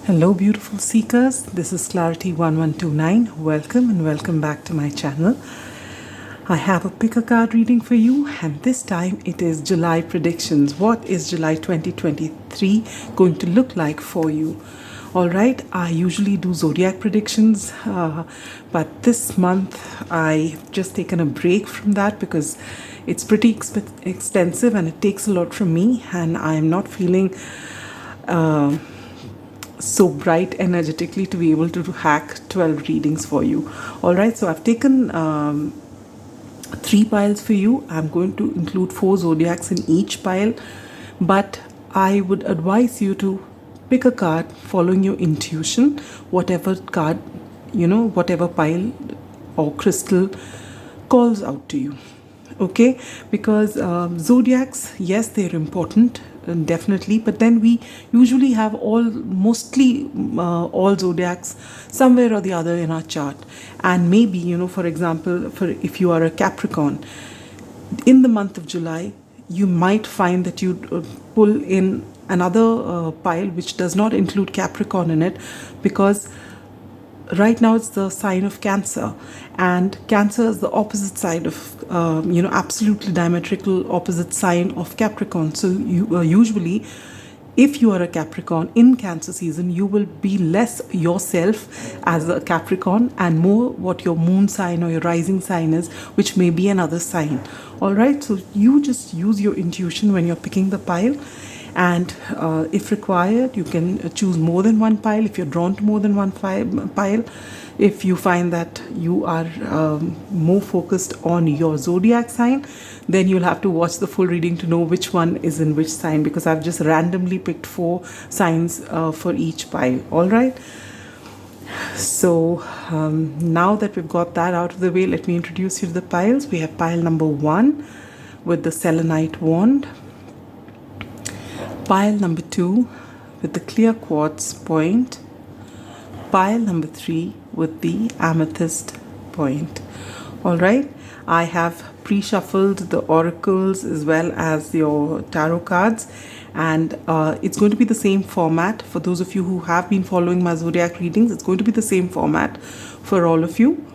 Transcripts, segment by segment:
Hello beautiful seekers, this is Clarity1129. Welcome and welcome back to my channel. I have a pick a card reading for you, and this time it is July predictions. What is July 2023 going to look like for you? Alright, I usually do zodiac predictions, but this month I've just taken a break from that because it's pretty extensive and it takes a lot from me, and I'm not feeling so bright energetically to be able to hack 12 readings for you. Alright, so I've taken 3 piles for you. I'm going to include 4 zodiacs in each pile, but I would advise you to pick a card following your intuition, whatever card, whatever pile or crystal calls out to you. Okay, because zodiacs, yes, they're important, definitely, but then we usually have mostly all zodiacs somewhere or the other in our chart. And maybe, for example, if you are a Capricorn, in the month of July you might find that you pull in another pile which does not include Capricorn in it, because right now it's the sign of Cancer, and Cancer is the opposite side of absolutely diametrical opposite sign of Capricorn. So you usually, if you are a Capricorn in Cancer season, you will be less yourself as a Capricorn and more what your moon sign or your rising sign is, which may be another sign. All right, so you just use your intuition when you're picking the pile. And if required, you can choose more than one pile if you're drawn to more than one pile. If you find that you are more focused on your zodiac sign, then you'll have to watch the full reading to know which one is in which sign, because I've just randomly picked 4 signs for each pile. All right. So now that we've got that out of the way, let me introduce you to the piles. We have pile number 1 with the selenite wand. Pile number 2 with the clear quartz point. Pile number 3 with the amethyst point. Alright, I have pre-shuffled the oracles as well as your tarot cards, and it's going to be the same format. For those of you who have been following my zodiac readings, it's going to be the same format for all of you,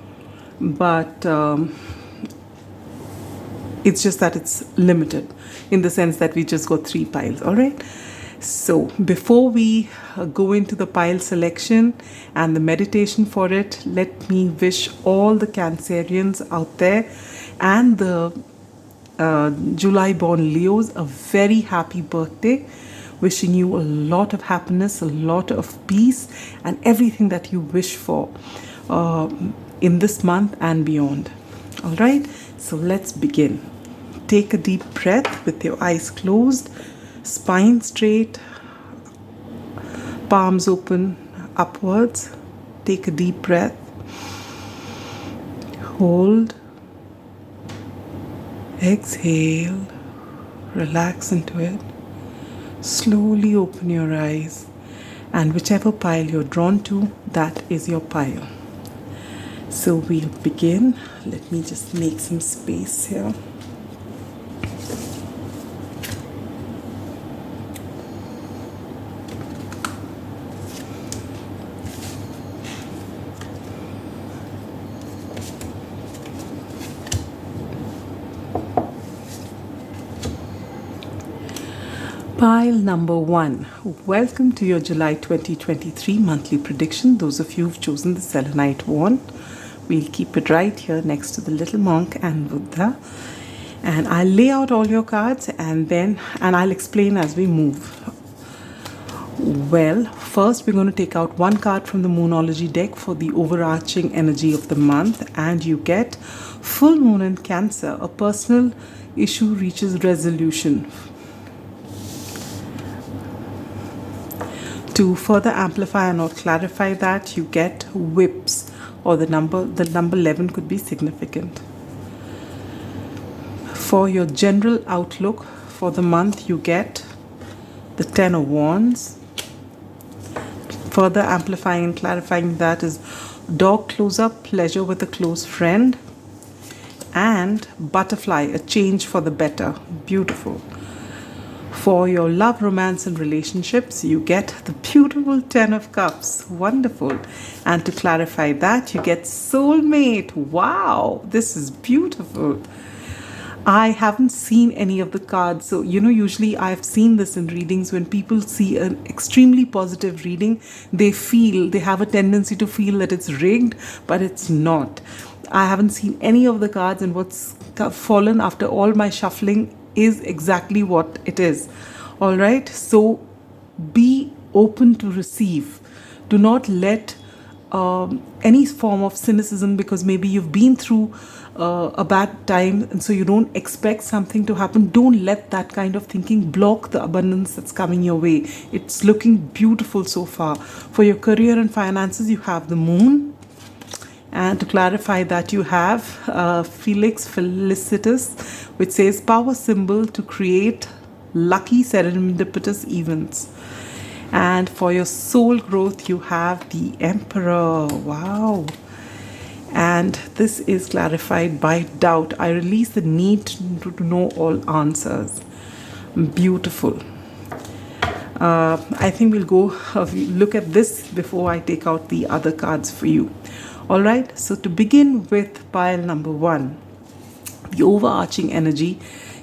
but it's just that it's limited in the sense that we just got 3 piles. All right. So before we go into the pile selection and the meditation for it, let me wish all the Cancerians out there and the July born Leos a very happy birthday. Wishing you a lot of happiness, a lot of peace, and everything that you wish for in this month and beyond. All right. So let's begin. Take a deep breath with your eyes closed, spine straight, palms open upwards. Take a deep breath. Hold. Exhale. Relax into it. Slowly open your eyes, and whichever pile you're drawn to, that is your pile. So we'll begin. Let me just make some space here. Pile number 1. Welcome to your July 2023 monthly prediction. Those of you who've chosen the selenite wand, we'll keep it right here next to the little monk and Buddha. And I'll lay out all your cards and I'll explain as we move. Well, first we're going to take out 1 card from the Moonology deck for the overarching energy of the month, and you get full moon in Cancer. A personal issue reaches resolution. To further amplify and or clarify that, you get whips, or the number 11 could be significant. For your general outlook for the month, you get the 10 of Wands. Further amplifying and clarifying that is dog close-up, pleasure with a close friend, and butterfly, a change for the better. Beautiful. For your love, romance, and relationships, you get the beautiful Ten of Cups. Wonderful. And to clarify that, you get soulmate. Wow, this is beautiful. I haven't seen any of the cards. So, usually I've seen this in readings. When people see an extremely positive reading, they have a tendency to feel that it's rigged, but it's not. I haven't seen any of the cards, and what's fallen after all my shuffling is exactly what it is. All right. So be open to receive. Do not let any form of cynicism, because maybe you've been through a bad time and so you don't expect something to happen. Don't let that kind of thinking block the abundance that's coming your way. It's looking beautiful so far. For your career and finances, you have the moon. And to clarify that, you have Felix Felicitas, which says power symbol to create lucky serendipitous events. And for your soul growth, you have the Emperor. Wow. And this is clarified by doubt. I release the need to know all answers. Beautiful. I think we'll go look at this before I take out the other cards for you. All right. So to begin with pile number 1, the overarching energy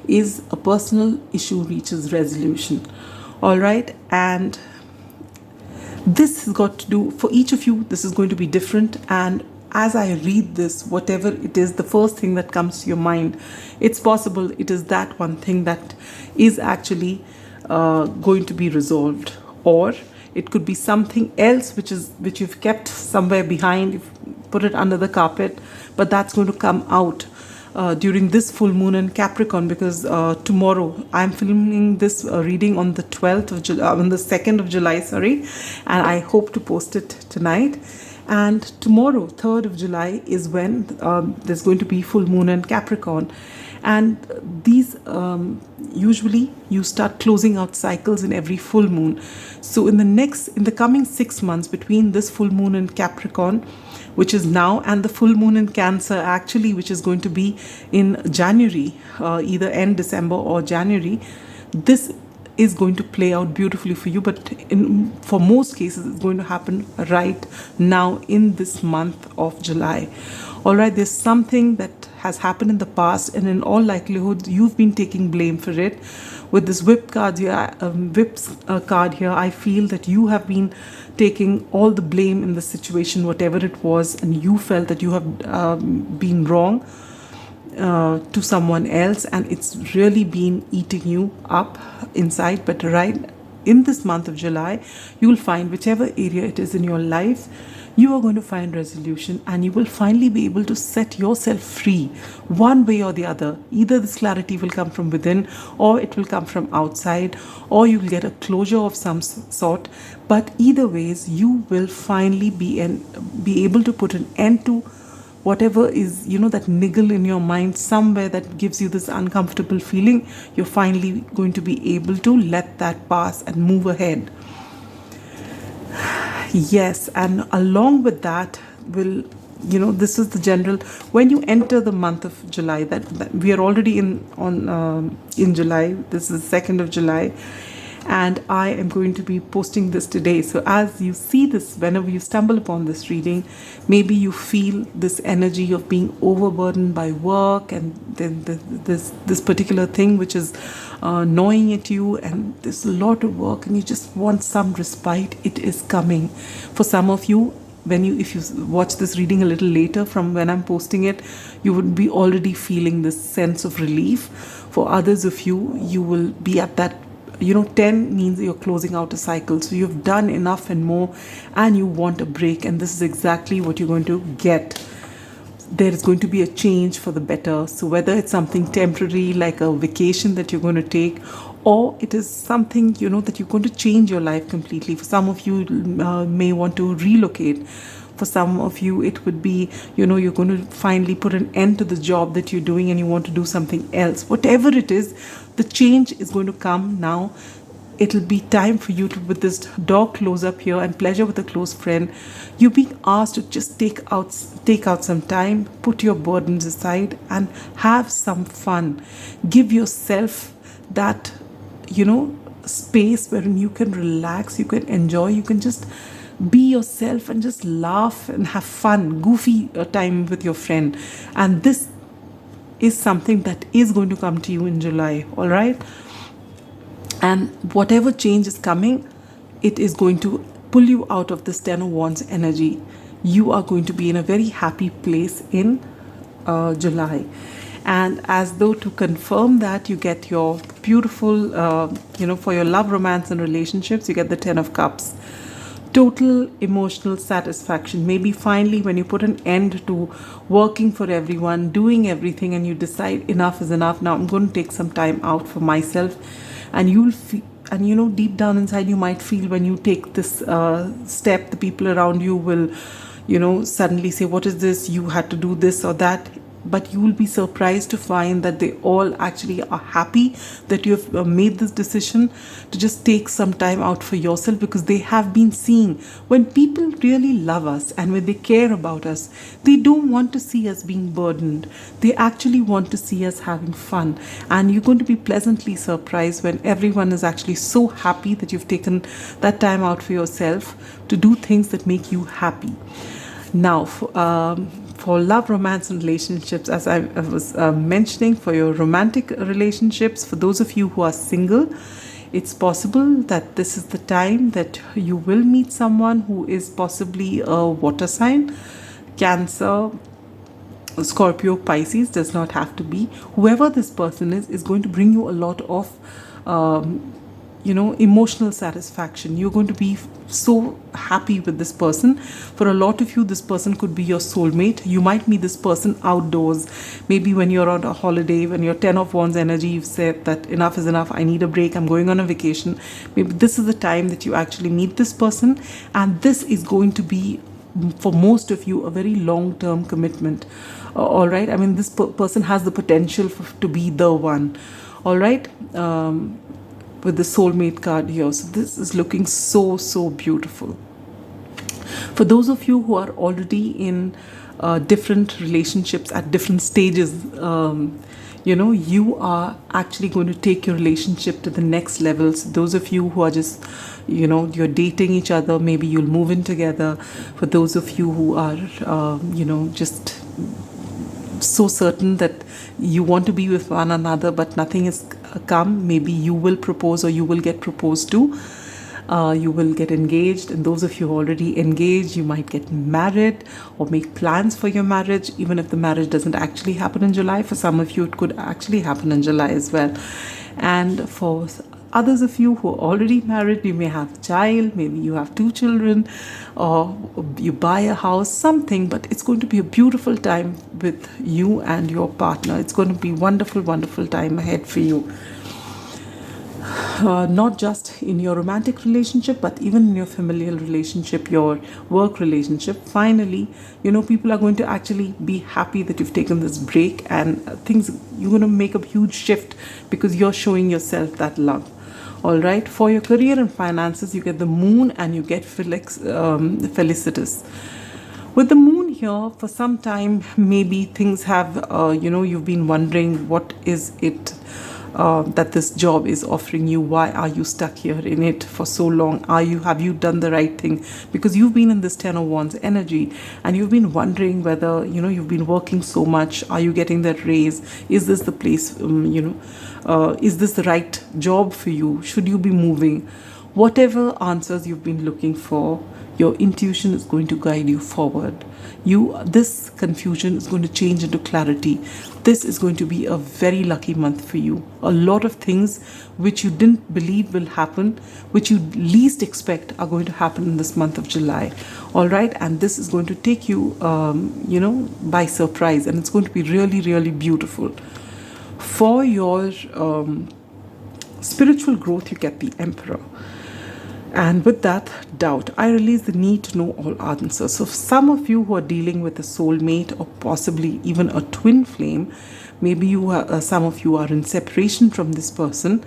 is a personal issue reaches resolution. All right. And this has got to do, for each of you, this is going to be different. And as I read this, whatever it is, the first thing that comes to your mind, it's possible it is that one thing that is actually going to be resolved, or it could be something else which you've kept somewhere behind, you've put it under the carpet, but that's going to come out during this full moon in Capricorn, because tomorrow I'm filming this reading on the 12th of July, on the 2nd of July, sorry, and I hope to post it tonight. And tomorrow, 3rd of July, is when there's going to be full moon in Capricorn. And these, usually you start closing out cycles in every full moon. So in the coming 6 months between this full moon in Capricorn, which is now, and the full moon in Cancer, actually, which is going to be in January, either end December or January, this is going to play out beautifully for you. But for most cases, it's going to happen right now in this month of July. All right, there's something that has happened in the past, and in all likelihood, you've been taking blame for it. With this whip card here, card here, I feel that you have been taking all the blame in the situation, whatever it was, and you felt that you have been wrong to someone else, and it's really been eating you up inside. But right in this month of July, you will find, whichever area it is in your life, you are going to find resolution, and you will finally be able to set yourself free one way or the other. Either this clarity will come from within, or it will come from outside, or you will get a closure of some sort. But either ways, you will finally be able to put an end to whatever is, that niggle in your mind somewhere that gives you this uncomfortable feeling. You're finally going to be able to let that pass and move ahead. Yes, and along with that will, this is the general, when you enter the month of July, that we are already in July. This is the 2nd of July, and I am going to be posting this today. So as you see this, whenever you stumble upon this reading, maybe you feel this energy of being overburdened by work, and then this particular thing which is gnawing at you, and there's a lot of work, and you just want some respite. It is coming. For some of you, if you watch this reading a little later from when I'm posting it, you would be already feeling this sense of relief. For others of you, you will be at that, 10 means you're closing out a cycle. So you've done enough and more, and you want a break. And this is exactly what you're going to get. There is going to be a change for the better. So whether it's something temporary, like a vacation that you're going to take, or it is something, that you're going to change your life completely. For some of you, may want to relocate. For some of you, it would be, you're going to finally put an end to the job that you're doing and you want to do something else. Whatever it is, the change is going to come now. It'll be time for you to, with this dog close up here and pleasure with a close friend, you're being asked to just take out some time, put your burdens aside, and have some fun. Give yourself that space wherein you can relax, you can enjoy, you can just be yourself and just laugh and have fun, goofy time with your friend. And this is something that is going to come to you in July, all right? And whatever change is coming, it is going to pull you out of this 10 of Wands energy. You are going to be in a very happy place in July. And as though to confirm that, you get your beautiful, for your love, romance, and relationships, you get the 10 of Cups. Total emotional satisfaction. Maybe finally, when you put an end to working for everyone, doing everything, and you decide enough is enough. Now I'm going to take some time out for myself, and you'll feel, and deep down inside, you might feel when you take this step, the people around you will, suddenly say, "What is this? You had to do this or that." But you will be surprised to find that they all actually are happy that you have made this decision to just take some time out for yourself, because they have been seeing when people really love us and when they care about us, they don't want to see us being burdened. They actually want to see us having fun. And you're going to be pleasantly surprised when everyone is actually so happy that you've taken that time out for yourself to do things that make you happy. Now, for love, romance, and relationships, as I was mentioning, for your romantic relationships, for those of you who are single, it's possible that this is the time that you will meet someone who is possibly a water sign, Cancer, Scorpio, Pisces, does not have to be. Whoever this person is going to bring you a lot of emotional satisfaction. You're going to be so happy with this person. For a lot of you, this person could be your soulmate. You might meet this person outdoors, maybe when you're on a holiday, when you're 10 of Wands energy, you've said that enough is enough, I need a break, I'm going on a vacation. Maybe this is the time that you actually meet this person, and this is going to be, for most of you, a very long-term commitment. All right, I mean, this person has the potential to be the one. All right, with the soulmate card here. So this is looking so beautiful. For those of you who are already in different relationships at different stages, you are actually going to take your relationship to the next level. So those of you who are just, you're dating each other, maybe you'll move in together. For those of you who are, just so certain that you want to be with one another but nothing has come, maybe you will propose or you will get proposed to, you will get engaged. And those of you who are already engaged, you might get married or make plans for your marriage, even if the marriage doesn't actually happen in July. For some of you, it could actually happen in July as well. And for others of you who are already married, you may have a child, maybe you have 2 children, or you buy a house, something, but it's going to be a beautiful time with you and your partner. It's going to be wonderful time ahead for you. Not just in your romantic relationship, but even in your familial relationship, your work relationship. Finally, people are going to actually be happy that you've taken this break, and you're going to make a huge shift because you're showing yourself that love. All right, for your career and finances, you get the moon and you get felicitous. With the moon here, for some time, maybe things have, you've been wondering, what is it that this job is offering you? Why are you stuck here in it for so long? Have you done the right thing? Because you've been in this 10 of Wands energy and you've been wondering whether, you've been working so much. Are you getting that raise? Is this the place, is this the right job for you? Should you be moving? Whatever answers you've been looking for, your intuition is going to guide you forward. This confusion is going to change into clarity. This is going to be a very lucky month for you. A lot of things which you didn't believe will happen, which you least expect, are going to happen in this month of July. All right, and this is going to take you, by surprise, and it's going to be really beautiful. For your spiritual growth, you get the Emperor. And with that, doubt. I release the need to know all answers. So some of you who are dealing with a soulmate or possibly even a twin flame, maybe some of you are in separation from this person.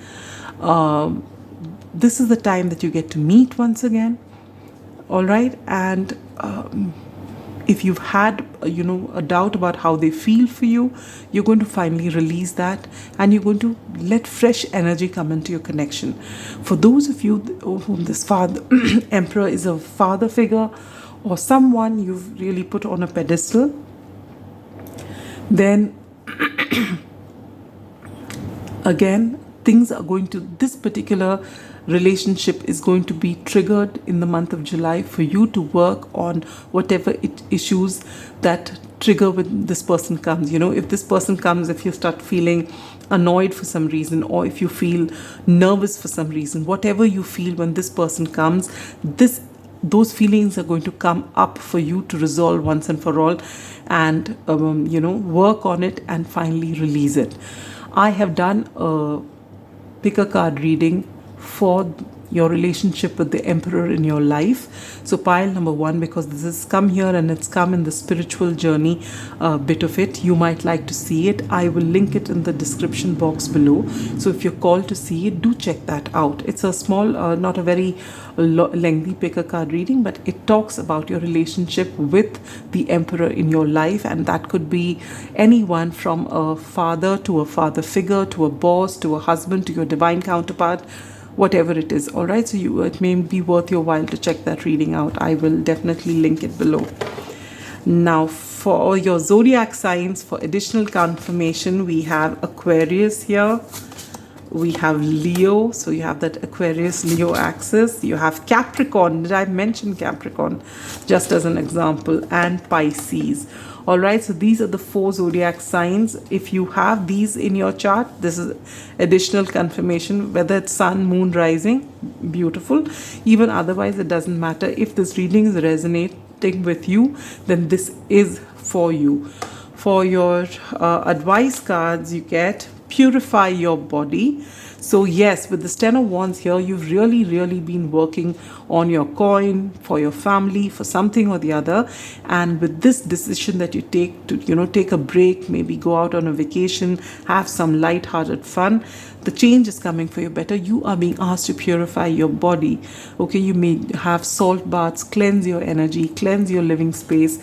This is the time that you get to meet once again. All right, and if you've had a doubt about how they feel for you, you're going to finally release that, and you're going to let fresh energy come into your connection. For those of you whom this father emperor is a father figure or someone you've really put on a pedestal, then again, things are going to, this particular relationship is going to be triggered in the month of July for you to work on whatever issues that trigger when this person comes. If this person comes, if you start feeling annoyed for some reason, or if you feel nervous for some reason, whatever you feel when this person comes, those feelings are going to come up for you to resolve once and for all, and work on it and finally release it. I have done a pick a card reading for your relationship with the emperor in your life. So pile number 1, because this has come here and it's come in the spiritual journey bit of it, you might like to see it. I will link it in the description box below. So if you're called to see it, do check that out. It's a small, not a very lengthy pick a card reading, but it talks about your relationship with the emperor in your life, and that could be anyone from a father to a father figure to a boss to a husband to your divine counterpart, whatever it is. All right, so it may be worth your while to check that reading out. I will definitely link it below. Now, for your zodiac signs, for additional confirmation, we have Aquarius here. We have Leo, so you have that Aquarius-Leo axis. You have Capricorn. Did I mention Capricorn? Just as an example. And Pisces. All right, so these are the 4 zodiac signs. If you have these in your chart, this is additional confirmation, whether it's sun, moon, rising, beautiful. Even otherwise, it doesn't matter. If this reading is resonating with you, then this is for you. For your advice cards, you get purify your body. So yes, with this 10 of Wands here, you've really been working on your coin for your family, for something or the other. And with this decision that you take to, take a break, maybe go out on a vacation, have some light-hearted fun, the change is coming for you better. You are being asked to purify your body. Okay, you may have salt baths, cleanse your energy, cleanse your living space,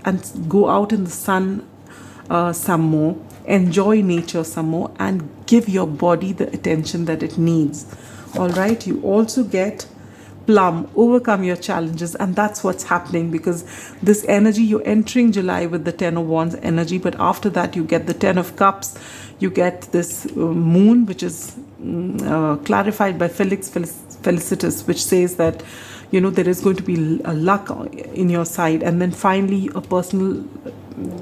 and go out in the sun some more. Enjoy nature some more and give your body the attention that it needs. All right, you also get plum, overcome your challenges, and that's what's happening, because this energy, you're entering July with the 10 of Wands energy, but after that you get the 10 of Cups, you get this moon, which is clarified by Felix Felicitas, which says that there is going to be a luck in your side, and then finally a personal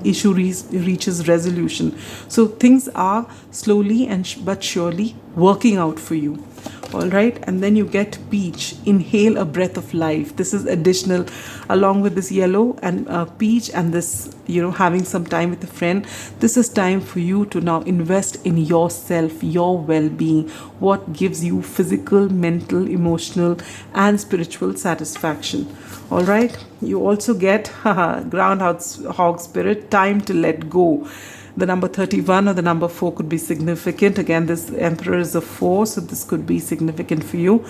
issue reaches resolution. So things are slowly but surely working out for you. All right, and then you get peach, inhale a breath of life. This is additional, along with this yellow and peach, and this having some time with a friend. This is time for you to now invest in yourself, your well-being, what gives you physical, mental, emotional and spiritual satisfaction. All right, you also get groundhog spirit, time to let go. The number 31 or the number 4 could be significant. Again, this emperor is a 4, so this could be significant for you.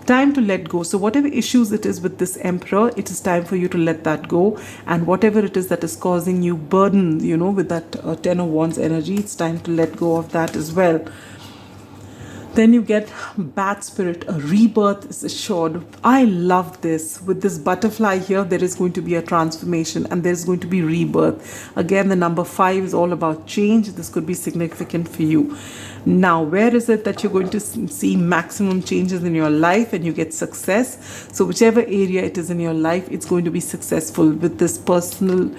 Time to let go. So whatever issues it is with this emperor, it is time for you to let that go. And whatever it is that is causing you burden, with that 10 of Wands energy, it's time to let go of that as well. Then you get bat spirit, a rebirth is assured. I love this. With this butterfly here, there is going to be a transformation and there is going to be rebirth. Again, the number 5 is all about change. This could be significant for you. Now, where is it that you're going to see maximum changes in your life and you get success? So whichever area it is in your life, it's going to be successful. With this personal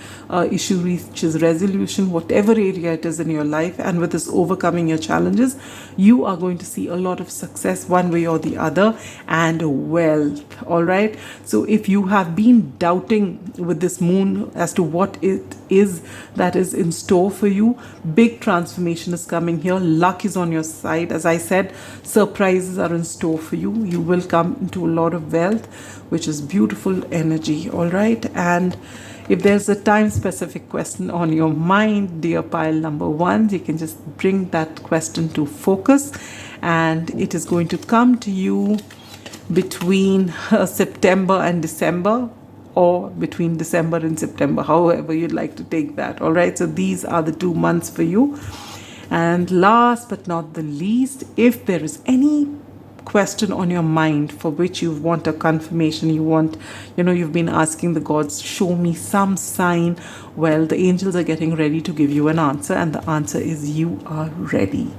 issue reaches resolution, whatever area it is in your life, and with this overcoming your challenges, you are going to see a lot of success one way or the other, and wealth. All right, so if you have been doubting with this moon as to what it is that is in store for you, big transformation is coming here. Luck is on your side. As I said, surprises are in store for you. You will come into a lot of wealth, which is beautiful energy. All right, and if there's a time specific question on your mind, dear pile number 1, you can just bring that question to focus, and it is going to come to you between September and December. or between December and September, however you'd like to take that. All right, so these are the 2 months for you. And last but not the least, if there is any question on your mind for which you want a confirmation, you've been asking the gods, show me some sign, well, the angels are getting ready to give you an answer, and the answer is you are ready.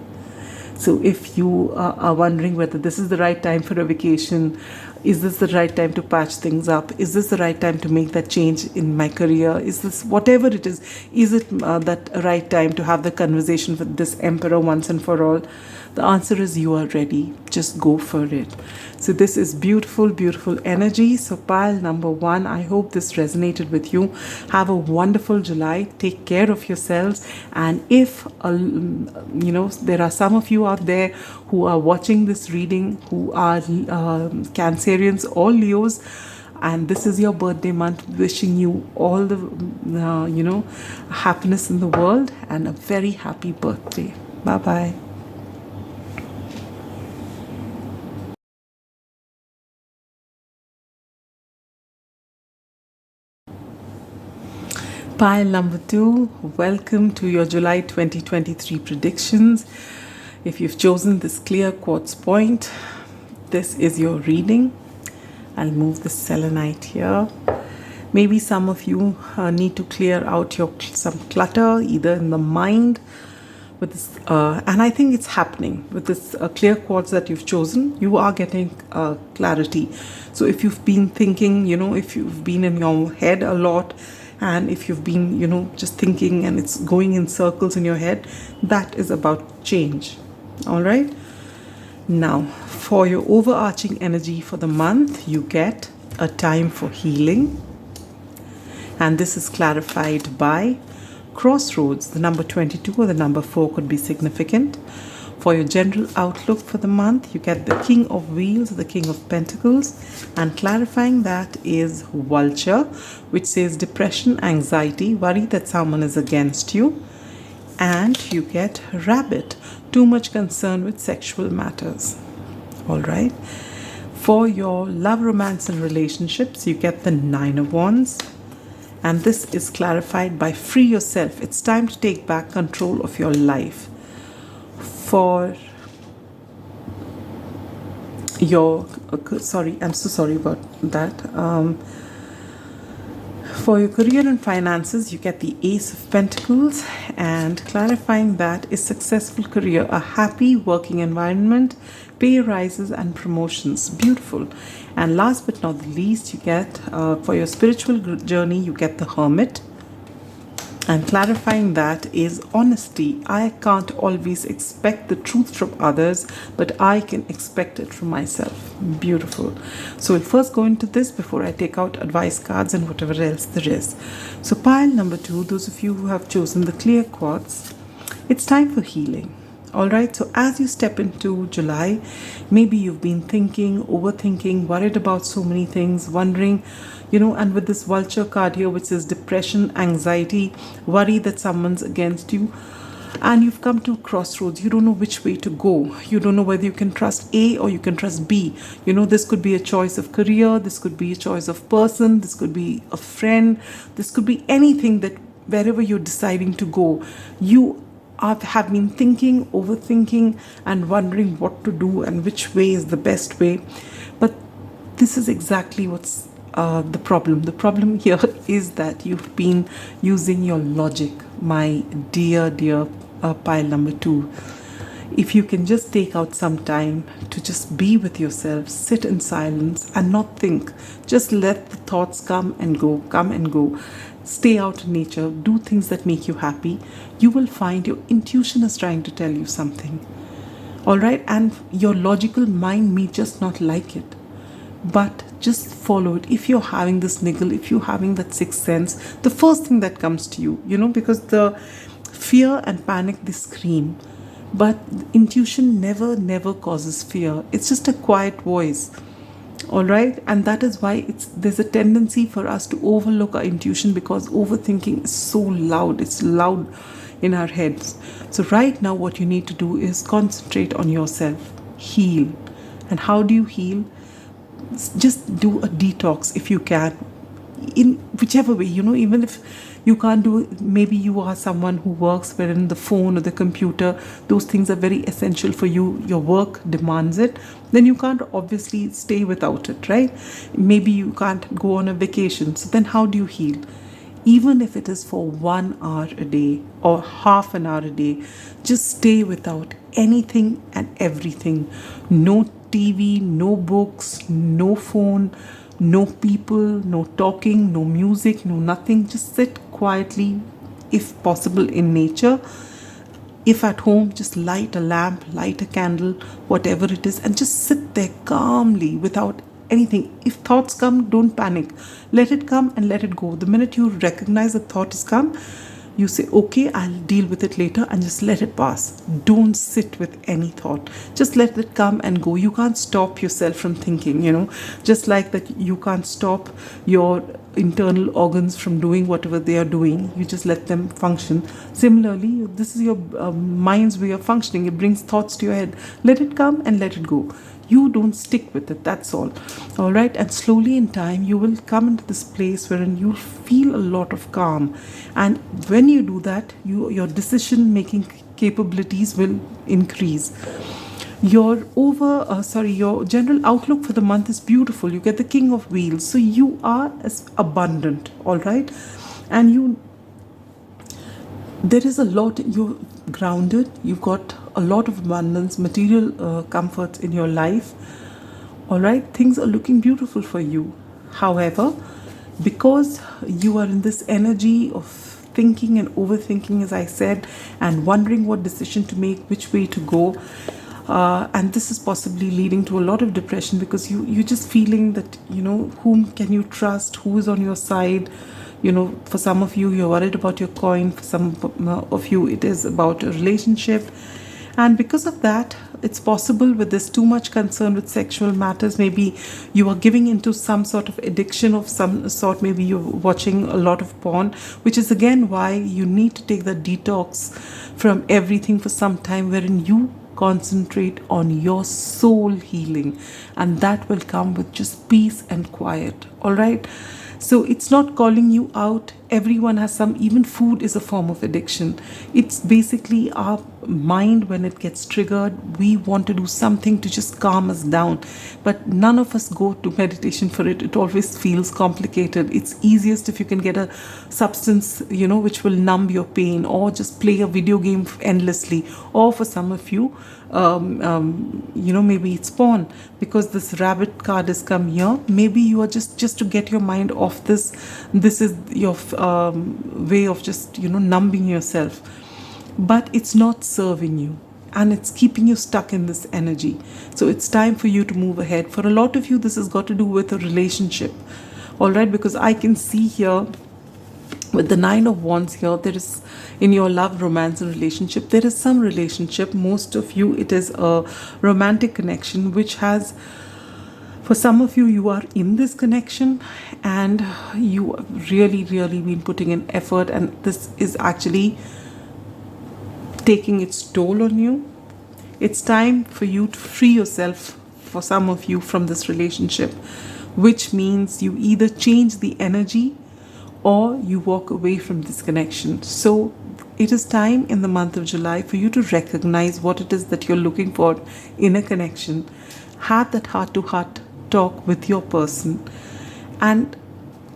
So if you are wondering whether this is the right time for a vacation, is this the right time to patch things up, is this the right time to make that change in my career, is this whatever it is it that right time to have the conversation with this emperor once and for all, the answer is you are ready. Just go for it. So this is beautiful, beautiful energy. So pile number 1, I hope this resonated with you. Have a wonderful July. Take care of yourselves. And if, there are some of you out there who are watching this reading who are Cancerians or Leos, and this is your birthday month, wishing you all the, happiness in the world and a very happy birthday. Bye-bye. Pile number 2, welcome to your July 2023 predictions. If you've chosen this clear quartz point, this is your reading. I'll move the selenite here. Maybe some of you need to clear out some clutter, either in the mind, with this, and I think it's happening with this clear quartz that you've chosen. You are getting clarity. So if you've been thinking, if you've been in your head a lot, and if you've been, just thinking and it's going in circles in your head, that is about change. All right. Now, for your overarching energy for the month, you get a time for healing. And this is clarified by crossroads. The number 22 or the number 4 could be significant. For your general outlook for the month, you get the King of Wheels, the King of Pentacles, and clarifying that is Vulture, which says depression, anxiety, worry that someone is against you. And you get Rabbit, too much concern with sexual matters. All right. For your love, romance, and relationships, you get the 9 of Wands. And this is clarified by free yourself. It's time to take back control of your life. For your, I'm so sorry about that. For your career and finances, you get the Ace of Pentacles, and clarifying that is successful career, a happy working environment, pay rises and promotions. Beautiful. And last but not the least, you get for your spiritual journey, you get the Hermit. And clarifying that is honesty. I can't always expect the truth from others, but I can expect it from myself. Beautiful. So we'll first go into this before I take out advice cards and whatever else there is. So pile number 2, those of you who have chosen the clear quartz, it's time for healing. All right, so as you step into July, maybe you've been thinking, overthinking, worried about so many things, wondering, and with this Vulture card here, which says depression, anxiety, worry that someone's against you, and you've come to crossroads. You don't know which way to go. You don't know whether you can trust A or you can trust B. This could be a choice of career, this could be a choice of person, this could be a friend, this could be anything that wherever you're deciding to go, you have been thinking, overthinking, and wondering what to do and which way is the best way. But this is exactly what's the problem. The problem here is that you've been using your logic, my dear pile number 2. If you can just take out some time to just be with yourself, sit in silence and not think, just let the thoughts come and go. Stay out in nature, do things that make you happy. You will find your intuition is trying to tell you something. All right, and your logical mind may just not like it, but just follow it. If you're having this niggle, if you're having that sixth sense, the first thing that comes to you, because the fear and panic, they scream, but intuition never causes fear. It's just a quiet voice. All right, and that is why there's a tendency for us to overlook our intuition, because overthinking is so loud. It's loud in our heads. So right now what you need to do is concentrate on yourself, heal. And how do you heal? Just do a detox if you can. in whichever way, even if you can't do it, maybe you are someone who works wherein the phone or the computer, those things are very essential for you, your work demands it, then you can't obviously stay without it, right? Maybe you can't go on a vacation, so then how do you heal? Even if it is for 1 hour a day or half an hour a day, just stay without anything and everything. No TV, no books, no phone, no people, no talking, no music, no nothing. Just sit quietly, if possible, in nature. If at home, just light a lamp, light a candle, whatever it is, and just sit there calmly without anything. If thoughts come, don't panic. Let it come and let it go. The minute you recognize a thought has come, you say, okay, I'll deal with it later, and just let it pass. Don't sit with any thought. Just let it come and go. You can't stop yourself from thinking, just like that you can't stop your internal organs from doing whatever they are doing. You just let them function. Similarly, this is your mind's way of functioning. It brings thoughts to your head. Let it come and let it go. You don't stick with it, that's all. All right, and slowly in time you will come into this place wherein you feel a lot of calm, and when you do that, your decision making capabilities will increase. Your general outlook for the month is beautiful. You get the King of Wheels, so you are as abundant. All right, and there is a lot, you're grounded, you've got a lot of abundance, material comforts in your life. All right, things are looking beautiful for you. However, because you are in this energy of thinking and overthinking, as I said, and wondering what decision to make, which way to go, and this is possibly leading to a lot of depression, because you're just feeling that, whom can you trust, who is on your side. For some of you, you're worried about your coin. For some of you, it is about a relationship. And because of that, it's possible with this too much concern with sexual matters, maybe you are giving into some sort of addiction of some sort. Maybe you're watching a lot of porn, which is again why you need to take the detox from everything for some time, wherein you concentrate on your soul healing, and that will come with just peace and quiet. All right, so it's not calling you out. Everyone has some, even food is a form of addiction. It's basically our mind, when it gets triggered, we want to do something to just calm us down, but none of us go to meditation for it. It always feels complicated. It's easiest if you can get a substance, which will numb your pain, or just play a video game endlessly, or for some of you, maybe it's porn, because this rabbit card has come here. Maybe you are just to get your mind off this is your way of just numbing yourself, but it's not serving you, and it's keeping you stuck in this energy. So it's time for you to move ahead. For a lot of you, this has got to do with a relationship. All right, because I can see here with the 9 of Wands here, there is, in your love, romance, and relationship, there is some relationship. Most of you, it is a romantic connection, which has, for some of you, you are in this connection and you have really, really been putting in effort, and this is actually taking its toll on you. It's time for you to free yourself, for some of you, from this relationship, which means you either change the energy or you walk away from this connection. So it is time in the month of July for you to recognize what it is that you're looking for in a connection. Have that heart-to-heart talk with your person and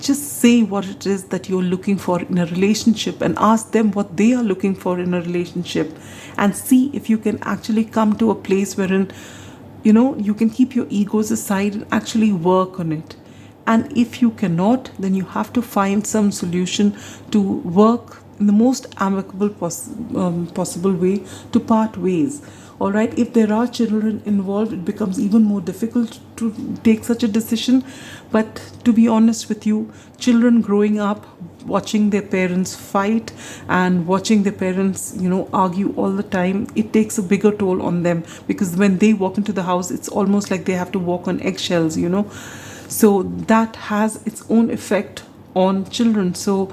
just say what it is that you're looking for in a relationship, and ask them what they are looking for in a relationship, and see if you can actually come to a place wherein you can keep your egos aside and actually work on it. And if you cannot, then you have to find some solution to work in the most amicable possible way to part ways. All right, if there are children involved, it becomes even more difficult to take such a decision. But to be honest with you, children growing up watching their parents fight and watching their parents argue all the time, it takes a bigger toll on them, because when they walk into the house, it's almost like they have to walk on eggshells. So that has its own effect on children. So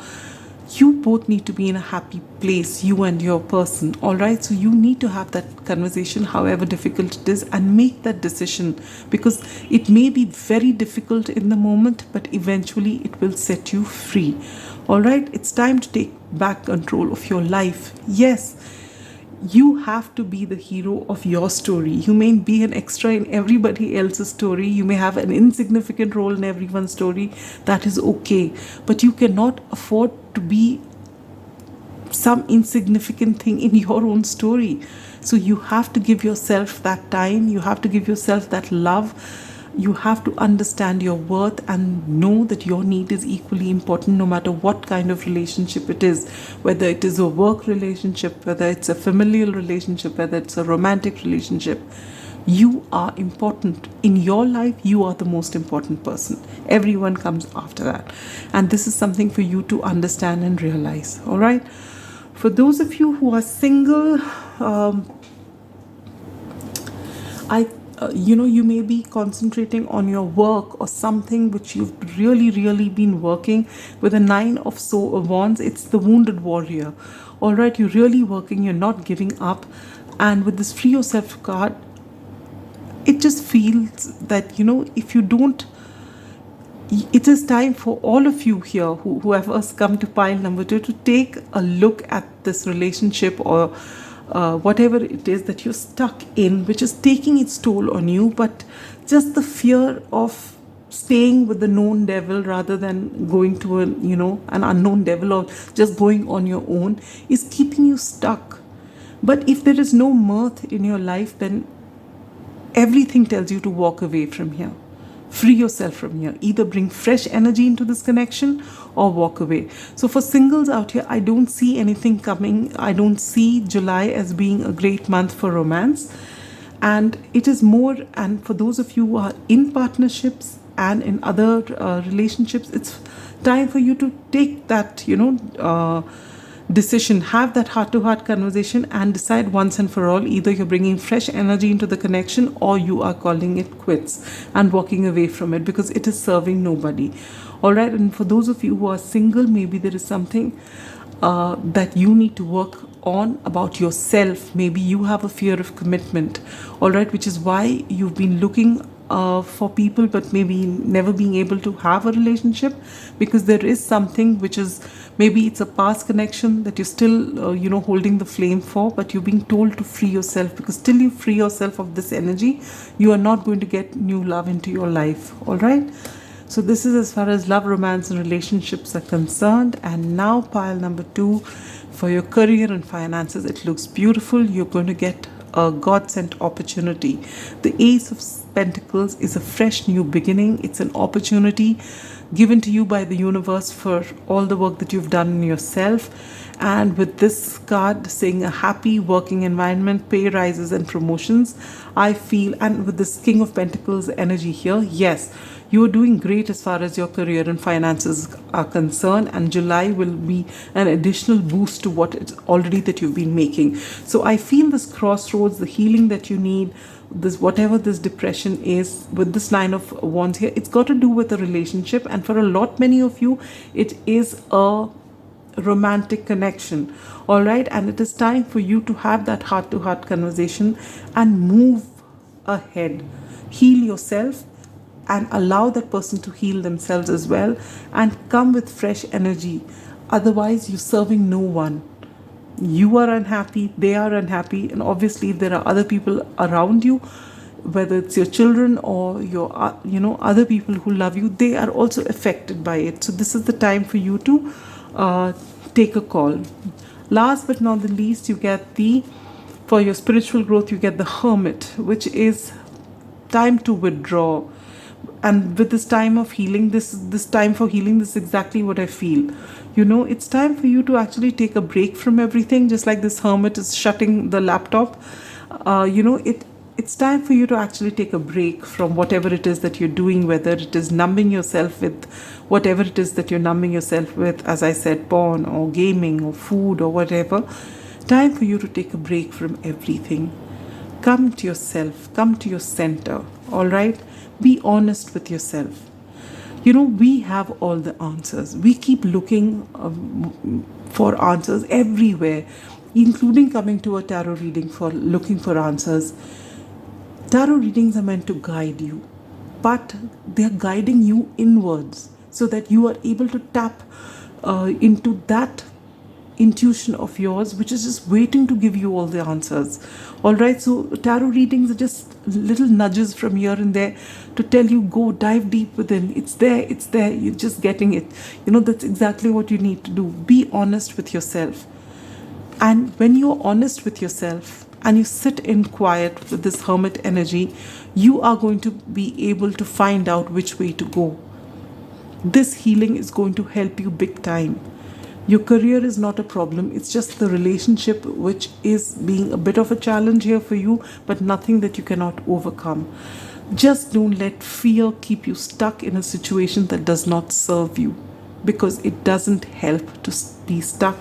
you both need to be in a happy place, you and your person. All right, so you need to have that conversation, however difficult it is, and make that decision, because it may be very difficult in the moment, but eventually it will set you free. All right, it's time to take back control of your life. Yes, you have to be the hero of your story. You may be an extra in everybody else's story. You may have an insignificant role in everyone's story. That is okay. But you cannot afford to be some insignificant thing in your own story. So you have to give yourself that time. You have to give yourself that love. You have to understand your worth and know that your need is equally important, no matter what kind of relationship it is, whether it is a work relationship, whether it's a familial relationship, whether it's a romantic relationship. You are important. In your life, you are the most important person. Everyone comes after that. And this is something for you to understand and realize. All right. For those of you who are single, you may be concentrating on your work or something which you've really been working with. A 9 of Wands. It's the wounded warrior. All right, you're really working, you're not giving up. And with this free yourself card, it just feels that, if you don't, it is time for all of you here, whoever has come to pile number 2, to take a look at this relationship or whatever it is that you're stuck in, which is taking its toll on you. But just the fear of staying with the known devil rather than going to an unknown devil, or just going on your own, is keeping you stuck. But if there is no mirth in your life, then everything tells you to walk away from here. Free yourself from here. Either bring fresh energy into this connection or walk away. So for singles out here, I don't see anything coming. I don't see July as being a great month for romance. And it is more, and for those of you who are in partnerships and in other relationships, it's time for you to take that, decision, have that heart-to-heart conversation and decide once and for all. Either you're bringing fresh energy into the connection or you are calling it quits and walking away from it, because it is serving nobody. All right, and for those of you who are single, maybe there is something that you need to work on about yourself. Maybe you have a fear of commitment, all right, which is why you've been looking for people, but maybe never being able to have a relationship, because there is something which is, maybe it's a past connection that you're still holding the flame for, but you're being told to free yourself, because till you free yourself of this energy, you are not going to get new love into your life. All right, so this is as far as love, romance and relationships are concerned. And now pile number 2, for your career and finances, it looks beautiful. You're going to get a God-sent opportunity. The Ace of Pentacles is a fresh new beginning. It's an opportunity given to you by the universe for all the work that you've done in yourself. And with this card saying a happy working environment, pay rises and promotions, I feel, and with this King of Pentacles energy here, yes, you are doing great as far as your career and finances are concerned, and July will be an additional boost to what it's already that you've been making. So I feel this crossroads, the healing that you need, this whatever this depression is, with this 9 of Wands here, it's got to do with a relationship, and for a lot many of you, it is a romantic connection. All right, and it is time for you to have that heart-to-heart conversation and move ahead. Heal yourself and allow that person to heal themselves as well, and come with fresh energy. Otherwise, you're serving no one. You are unhappy, they are unhappy, and obviously if there are other people around you, whether it's your children or your other people who love you, they are also affected by it. So this is the time for you to take a call. Last but not the least, you get for your spiritual growth, you get the Hermit, which is time to withdraw. And with this time of healing, this time for healing, this is exactly what I feel. It's time for you to actually take a break from everything, just like this Hermit is shutting the laptop. It's time for you to actually take a break from whatever it is that you're doing, whether it is numbing yourself with whatever it is that you're numbing yourself with, as I said, porn or gaming or food or whatever. Time for you to take a break from everything. Come to yourself, come to your center, all right? Be honest with yourself. We have all the answers. We keep looking for answers everywhere, including coming to a tarot reading for looking for answers. Tarot readings are meant to guide you, but they're guiding you inwards so that you are able to tap into that intuition of yours, which is just waiting to give you all the answers. All right, so tarot readings are just little nudges from here and there to tell you, go dive deep within. It's there, you're just getting it. That's exactly what you need to do. Be honest with yourself. And when you're honest with yourself and you sit in quiet with this hermit energy, you are going to be able to find out which way to go. This healing is going to help you big time. Your career is not a problem. It's just the relationship which is being a bit of a challenge here for you, but nothing that you cannot overcome. Just don't let fear keep you stuck in a situation that does not serve you, because it doesn't help to be stuck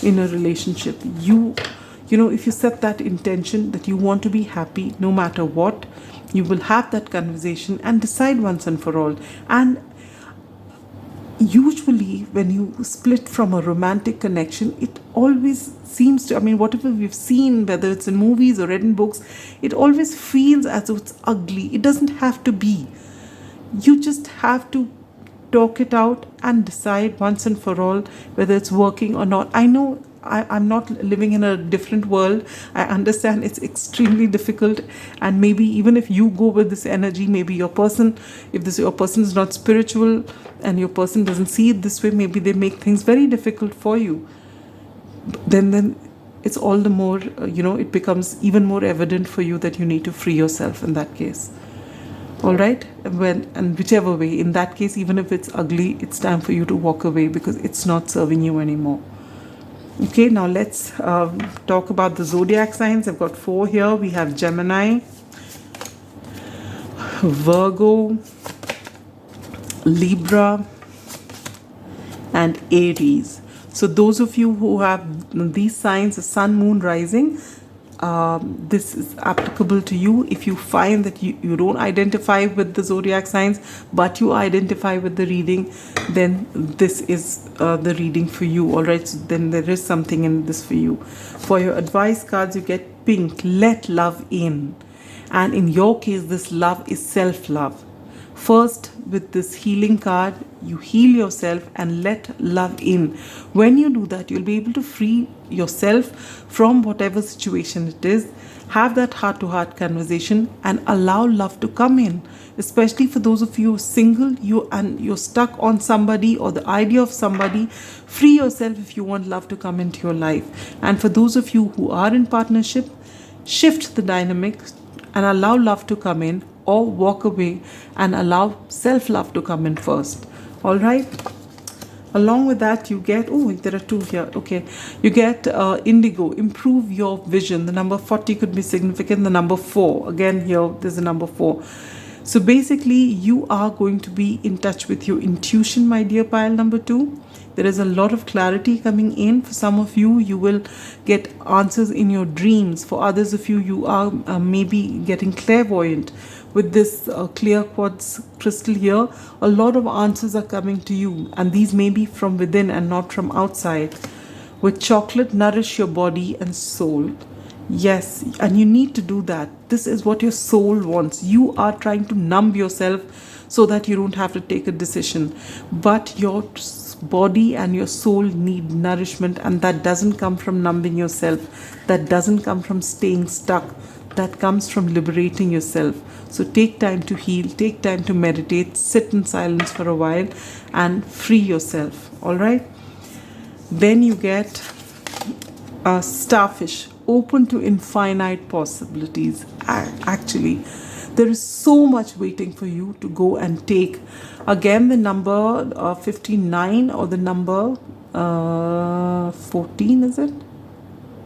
in a relationship. If you set that intention that you want to be happy no matter what, you will have that conversation and decide once and for all. And usually when you split from a romantic connection, it always seems to, whatever we've seen, whether it's in movies or read in books, it always feels as though it's ugly. It doesn't have to be. You just have to talk it out and decide once and for all whether it's working or not. I know I'm not living in a different world. I understand it's extremely difficult, and maybe even if you go with this energy, maybe your person is not spiritual and your person doesn't see it this way, maybe they make things very difficult for you. Then it's all the more, it becomes even more evident for you that you need to free yourself in that case. All right? And whichever way, in that case, even if it's ugly, it's time for you to walk away because it's not serving you anymore. Okay, now let's talk about the zodiac signs. I've got 4 here. We have Gemini, Virgo, Libra, and Aries. So those of you who have these signs, the sun, moon, rising, this is applicable to you. If you find that you don't identify with the zodiac signs, but you identify with the reading, then this is the reading for you. All right, so then there is something in this for you. For your advice cards, you get pink, let love in. And in your case, this love is self-love. First, with this healing card, you heal yourself and let love in. When you do that, you'll be able to free yourself from whatever situation it is. Have that heart-to-heart conversation and allow love to come in. Especially for those of you who are single, you're stuck on somebody or the idea of somebody, free yourself if you want love to come into your life. And for those of you who are in partnership, shift the dynamics and allow love to come in, or walk away and allow self-love to come in first. All right? Along with that, you get, there are 2 here. Okay. You get indigo, improve your vision. The number 40 could be significant. The number 4, again here, there's a number 4. So basically, you are going to be in touch with your intuition, my dear pile number 2. There is a lot of clarity coming in. For some of you, you will get answers in your dreams. For others of you, you are maybe getting clairvoyant. With this clear quartz crystal here, a lot of answers are coming to you. And these may be from within and not from outside. With chocolate, nourish your body and soul. Yes, and you need to do that. This is what your soul wants. You are trying to numb yourself so that you don't have to take a decision. But your body and your soul need nourishment, and that doesn't come from numbing yourself. That doesn't come from staying stuck. That comes from liberating yourself. So take time to heal, take time to meditate, sit in silence for a while and free yourself. All right? Then you get a starfish, open to infinite possibilities. Actually, there is so much waiting for you to go and take. Again, the number 59 or the number 14, is it?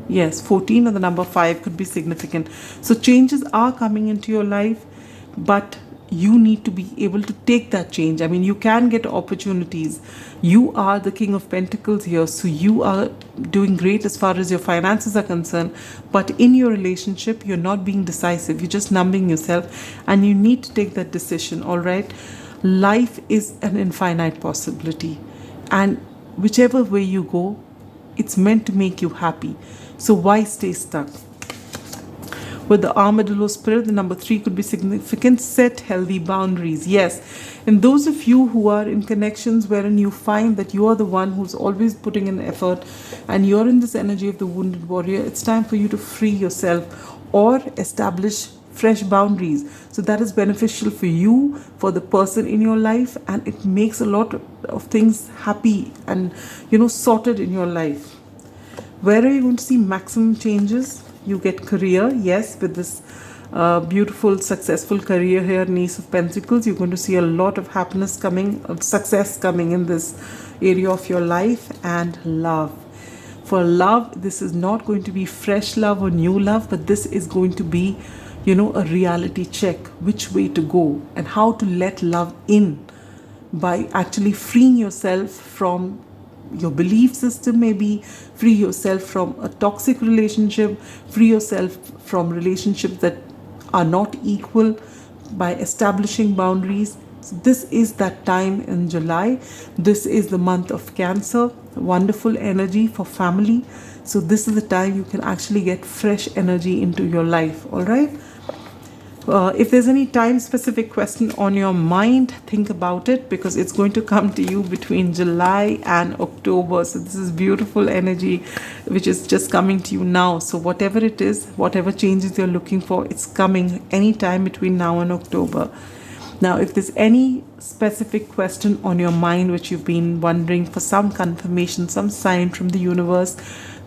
Yes, 14 or the number 5 could be significant. So changes are coming into your life, but you need to be able to take that change. I mean, you can get opportunities. You are the King of Pentacles here, so you are doing great as far as your finances are concerned. But in your relationship, you're not being decisive. You're just numbing yourself, and you need to take that decision, all right? Life is an infinite possibility, and whichever way you go, it's meant to make you happy. So why stay stuck? With the armadillo spirit, the number 3 could be significant. Set healthy boundaries. Yes. And those of you who are in connections wherein you find that you are the one who's always putting in effort and you're in this energy of the wounded warrior, it's time for you to free yourself or establish fresh boundaries. So that is beneficial for you, for the person in your life, and it makes a lot of things happy and, sorted in your life. Where are you going to see maximum changes? You get career, yes, with this beautiful, successful career here, Ace of Pentacles. You're going to see a lot of happiness coming, success coming in this area of your life. And love. For love, this is not going to be fresh love or new love, but this is going to be, a reality check, which way to go and how to let love in by actually freeing yourself from your belief system, maybe free yourself from a toxic relationship, free yourself from relationships that are not equal by establishing boundaries. So this is that time in July. This is the month of Cancer, wonderful energy for family. So this is the time you can actually get fresh energy into your life. All right. If there's any time specific question on your mind, think about it, because it's going to come to you between July and October. So this is beautiful energy which is just coming to you now. So whatever it is, whatever changes you're looking for, it's coming anytime between now and October. Now, if there's any specific question on your mind which you've been wondering for some confirmation, some sign from the universe,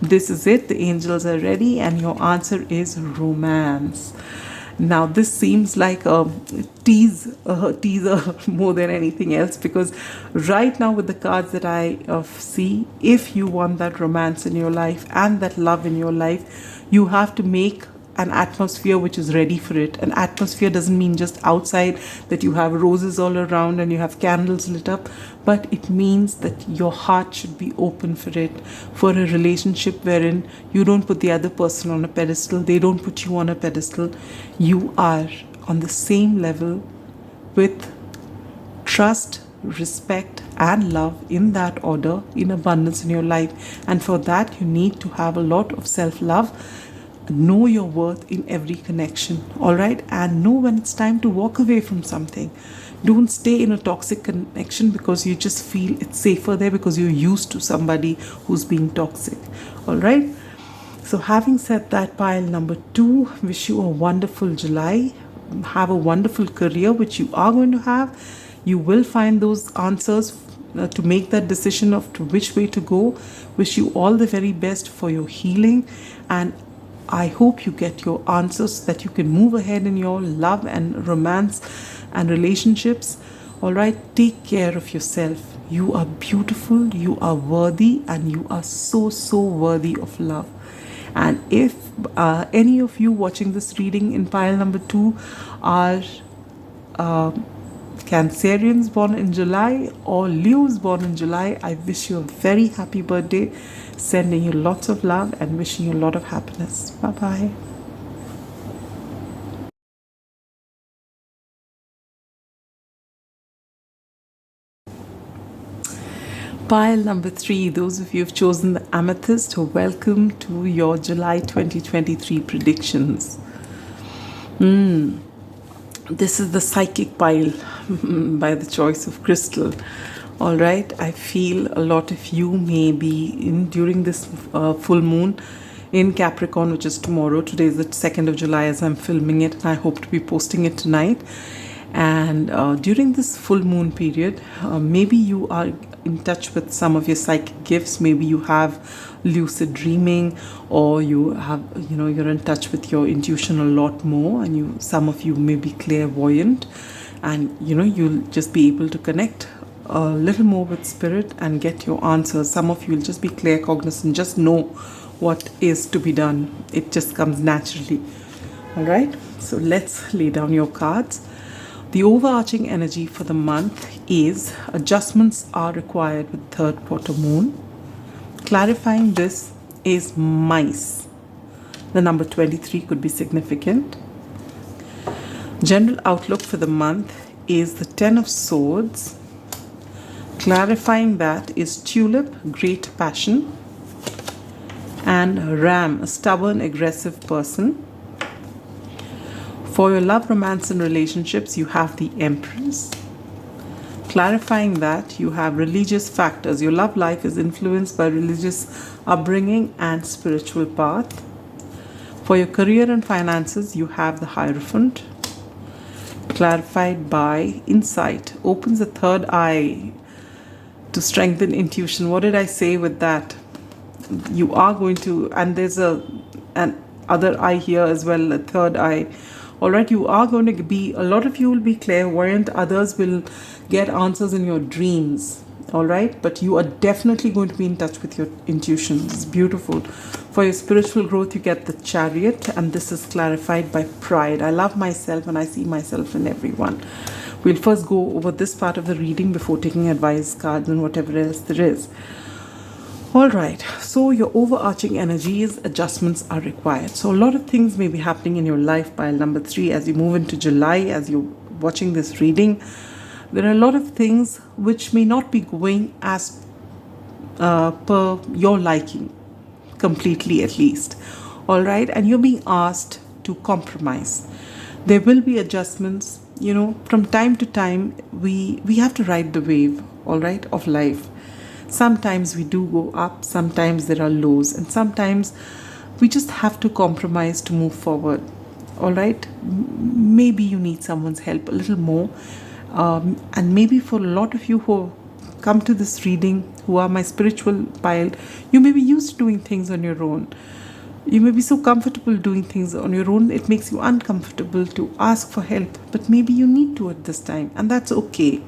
this is it. The angels are ready, and your answer is romance. Now, this seems like a teaser more than anything else, because right now with the cards that I see, if you want that romance in your life and that love in your life, you have to make an atmosphere which is ready for it. An atmosphere doesn't mean just outside that you have roses all around and you have candles lit up, but it means that your heart should be open for it, for a relationship wherein you don't put the other person on a pedestal, they don't put you on a pedestal. You are on the same level with trust, respect and love, in that order, in abundance in your life. And for that you need to have a lot of self-love. Know your worth in every connection, all right? And know when it's time to walk away from something. Don't stay in a toxic connection because you just feel it's safer there because you're used to somebody who's being toxic, all right? So having said that, pile number 2, wish you a wonderful July. Have a wonderful career, which you are going to have. You will find those answers to make that decision of to which way to go. Wish you all the very best for your healing, and I hope you get your answers so that you can move ahead in your love and romance and relationships. All right, take care of yourself. You are beautiful, you are worthy, and you are so, so worthy of love. And if any of you watching this reading in pile number 2 are Cancerians born in July or Leos born in July, I wish you a very happy birthday. Sending you lots of love and wishing you a lot of happiness. Bye-bye. Pile number 3, those of you who've chosen the Amethyst, welcome to your July 2023 predictions. This is the psychic pile by the choice of crystal. All right, I feel a lot of you may be in during this full moon in Capricorn, which is tomorrow. Today is the 2nd of July as I'm filming it, and I hope to be posting it tonight. And during this full moon period, maybe you are in touch with some of your psychic gifts. Maybe you have lucid dreaming, or you have, you're in touch with your intuition a lot more, and some of you may be clairvoyant, and you'll just be able to connect a little more with spirit and get your answers. Some of you will just be claircognizant, just know what is to be done. It just comes naturally. All right, so let's lay down your cards. The overarching energy for the month is adjustments are required with 3rd quarter moon. Clarifying this is mice. The number 23 could be significant. General outlook for the month is the Ten of Swords. Clarifying that is Tulip, great passion, and Ram, a stubborn, aggressive person. For your love, romance, and relationships, you have the Empress. Clarifying that, you have religious factors. Your love life is influenced by religious upbringing and spiritual path. For your career and finances, you have the Hierophant. Clarified by insight, opens the third eye to strengthen intuition. What did I say with that? You are going to, and there's an other eye here as well, a third eye. All right, you are going to be, a lot of you will be clairvoyant, others will get answers in your dreams. All right, but you are definitely going to be in touch with your intuition. It's beautiful. For your spiritual growth, you get the Chariot, and this is clarified by pride. I love myself and I see myself in everyone. We'll first go over this part of the reading before taking advice cards and whatever else there is. All right, so your overarching energies, adjustments are required. So a lot of things may be happening in your life. Pile number 3, as you move into July, as you're watching this reading, there are a lot of things which may not be going as per your liking, completely at least. All right, and you're being asked to compromise. There will be adjustments. You know, from time to time, we have to ride the wave, all right, of life. Sometimes we do go up, sometimes there are lows, and sometimes we just have to compromise to move forward. All right, maybe you need someone's help a little more, and maybe for a lot of you who come to this reading, who are my spiritual pile, you may be used to doing things on your own. You may be so comfortable doing things on your own, it makes you uncomfortable to ask for help, but maybe you need to at this time, and that's okay.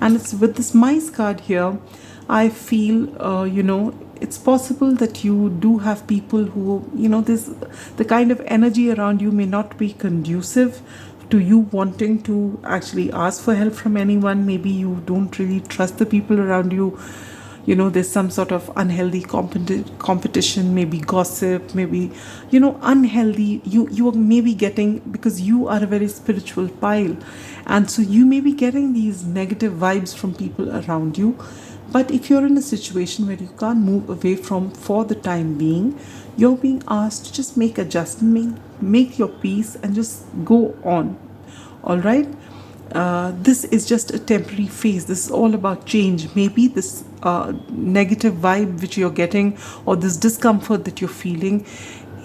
And it's with this mice card here, I feel, it's possible that you do have people who, the kind of energy around you may not be conducive to you wanting to actually ask for help from anyone. Maybe you don't really trust the people around you. There's some sort of unhealthy competition, maybe gossip, maybe, unhealthy. You are maybe getting, because you are a very spiritual pile, and so you may be getting these negative vibes from people around you. But if you're in a situation where you can't move away from for the time being, you're being asked to just make adjustment, make your peace, and just go on. All right? This is just a temporary phase. This is all about change. Maybe this negative vibe which you're getting, or this discomfort that you're feeling,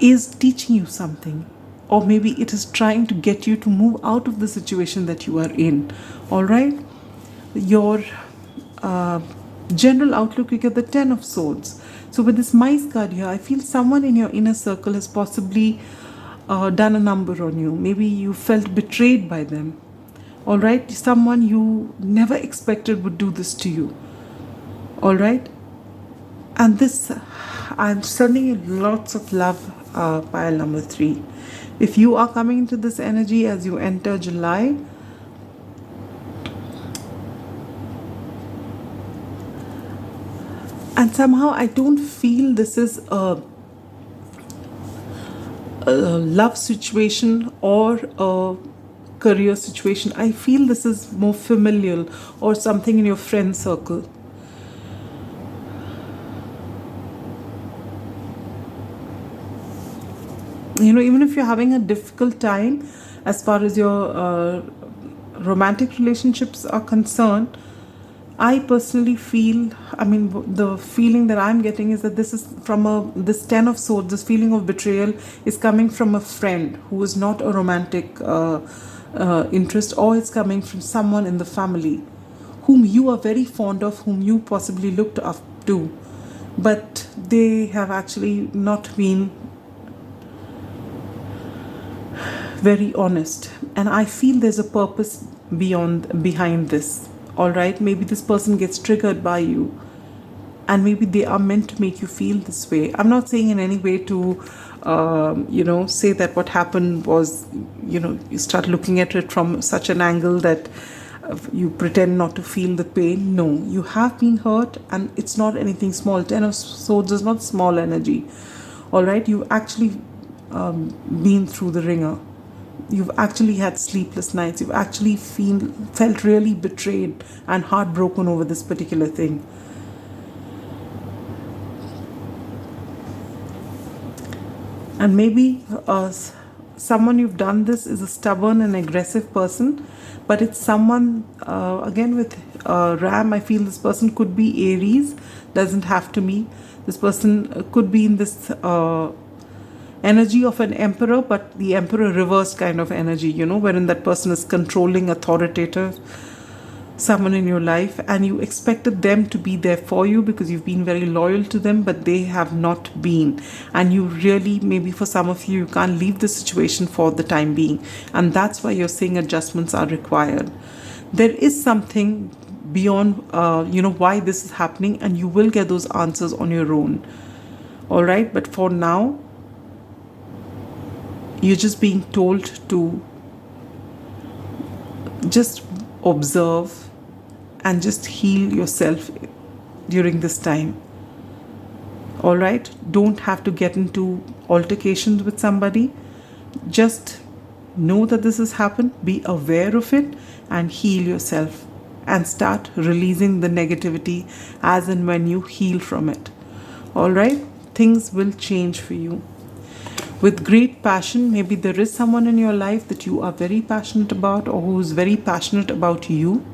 is teaching you something. Or maybe it is trying to get you to move out of the situation that you are in. All right? Your general outlook, you get the Ten of Swords. So with this mice card here, I feel someone in your inner circle has possibly done a number on you. Maybe you felt betrayed by them. All right, someone you never expected would do this to you. All right, and this, I'm sending you lots of love, pile number 3. If you are coming into this energy as you enter July, and somehow I don't feel this is a love situation or a career situation. I feel this is more familial or something in your friend circle. Even if you're having a difficult time as far as your romantic relationships are concerned, I personally feel, the feeling that I'm getting is that this is from this Ten of Swords, this feeling of betrayal is coming from a friend who is not a romantic interest, or it's coming from someone in the family whom you are very fond of, whom you possibly looked up to, but they have actually not been very honest. And I feel there's a purpose behind this. All right, maybe this person gets triggered by you, and maybe they are meant to make you feel this way. I'm not saying in any way to say that what happened was, you start looking at it from such an angle that you pretend not to feel the pain. No, you have been hurt, and it's not anything small. Ten of Swords is not small energy. All right, you've actually been through the ringer. You've actually had sleepless nights. You've actually felt really betrayed and heartbroken over this particular thing. And maybe someone you've done this is a stubborn and aggressive person, but it's someone, again with Ram, I feel this person could be Aries, doesn't have to be. This person could be in this energy of an emperor, but the emperor reversed kind of energy, wherein that person is controlling, authoritative, someone in your life, and you expected them to be there for you because you've been very loyal to them, but they have not been. And you really, maybe for some of you, you can't leave the situation for the time being. And that's why you're saying adjustments are required. There is something beyond, why this is happening, and you will get those answers on your own. All right. But for now, you're just being told to just observe and just heal yourself during this time. All right? Don't have to get into altercations with somebody. Just know that this has happened, be aware of it, and heal yourself. And start releasing the negativity as and when you heal from it. All right? Things will change for you. With great passion, maybe there is someone in your life that you are very passionate about, or who is very passionate about you.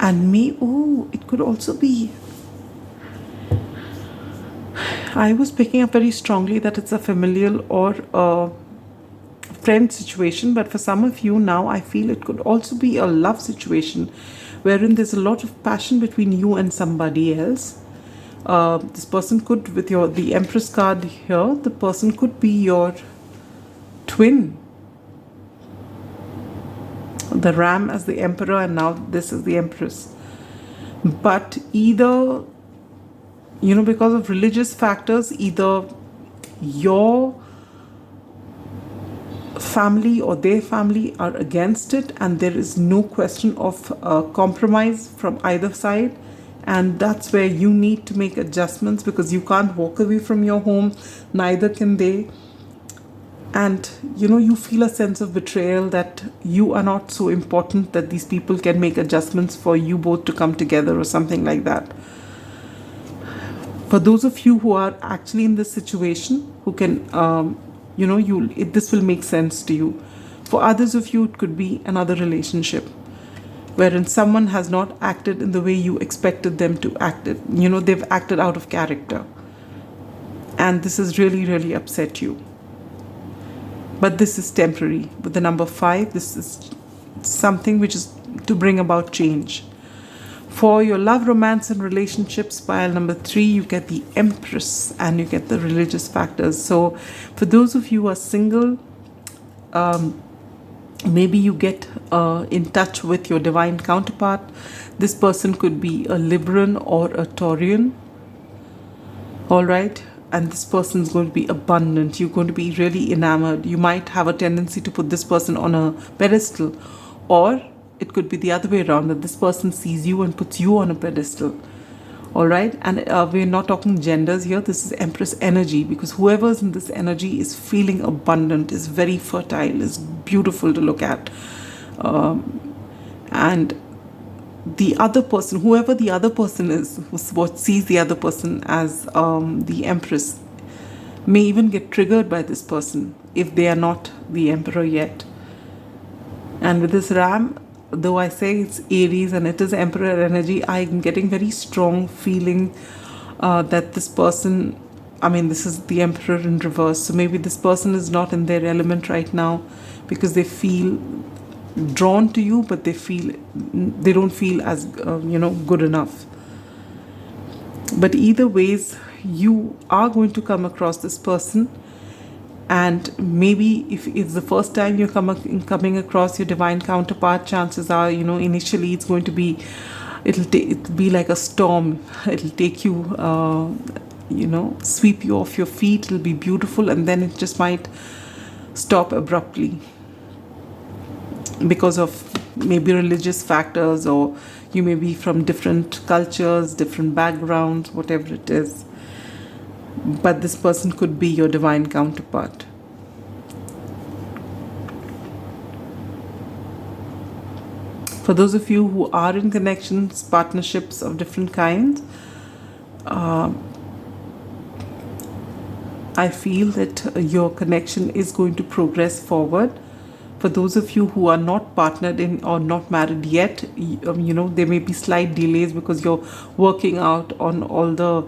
And it could also be, I was picking up very strongly that it's a familial or a friend situation, but for some of you now, I feel it could also be a love situation wherein there's a lot of passion between you and somebody else. This person could, with the Empress card here, the person could be your twin. The Ram as the Emperor, and now this is the Empress. But either, because of religious factors, either your family or their family are against it, and there is no question of compromise from either side. And that's where you need to make adjustments, because you can't walk away from your home, neither can they. And you feel a sense of betrayal that you are not so important that these people can make adjustments for you both to come together or something like that. For those of you who are actually in this situation, who can, this will make sense to you. For others of you, it could be another relationship wherein someone has not acted in the way you expected them to act. They've acted out of character. And this has really, really upset you. But this is temporary. With the number 5, this is something which is to bring about change. For your love, romance, and relationships, pile number 3, you get the Empress and you get the religious factors. So for those of you who are single, maybe you get in touch with your divine counterpart. This person could be a Libran or a Taurian. All right? And this person is going to be abundant. You're going to be really enamored. You might have a tendency to put this person on a pedestal. Or it could be the other way around, that this person sees you and puts you on a pedestal. All right? And we're not talking genders here. This is Empress energy, because whoever's in this energy is feeling abundant, is very fertile, is beautiful to look at. And the other person, whoever the other person is, what sees the other person as the Empress, may even get triggered by this person if they are not the Emperor yet. And with this Ram, though I say it's Aries and it is Emperor energy, I'm getting very strong feeling that this person, this is the Emperor in reverse. So maybe this person is not in their element right now because they feel drawn to you, but they don't feel as good enough. But either ways, you are going to come across this person, and maybe if it's the first time you're coming across your divine counterpart, chances are initially it's going to be, it'll be like a storm. It'll take you sweep you off your feet. It'll be beautiful, and then it just might stop abruptly because of maybe religious factors, or you may be from different cultures, different backgrounds, whatever it is. but this person could be your divine counterpart. For those of you who are in connections, partnerships of different kinds, I feel that your connection is going to progress forward. For those of you who are not partnered in or not married yet, there may be slight delays because you're working out on all the,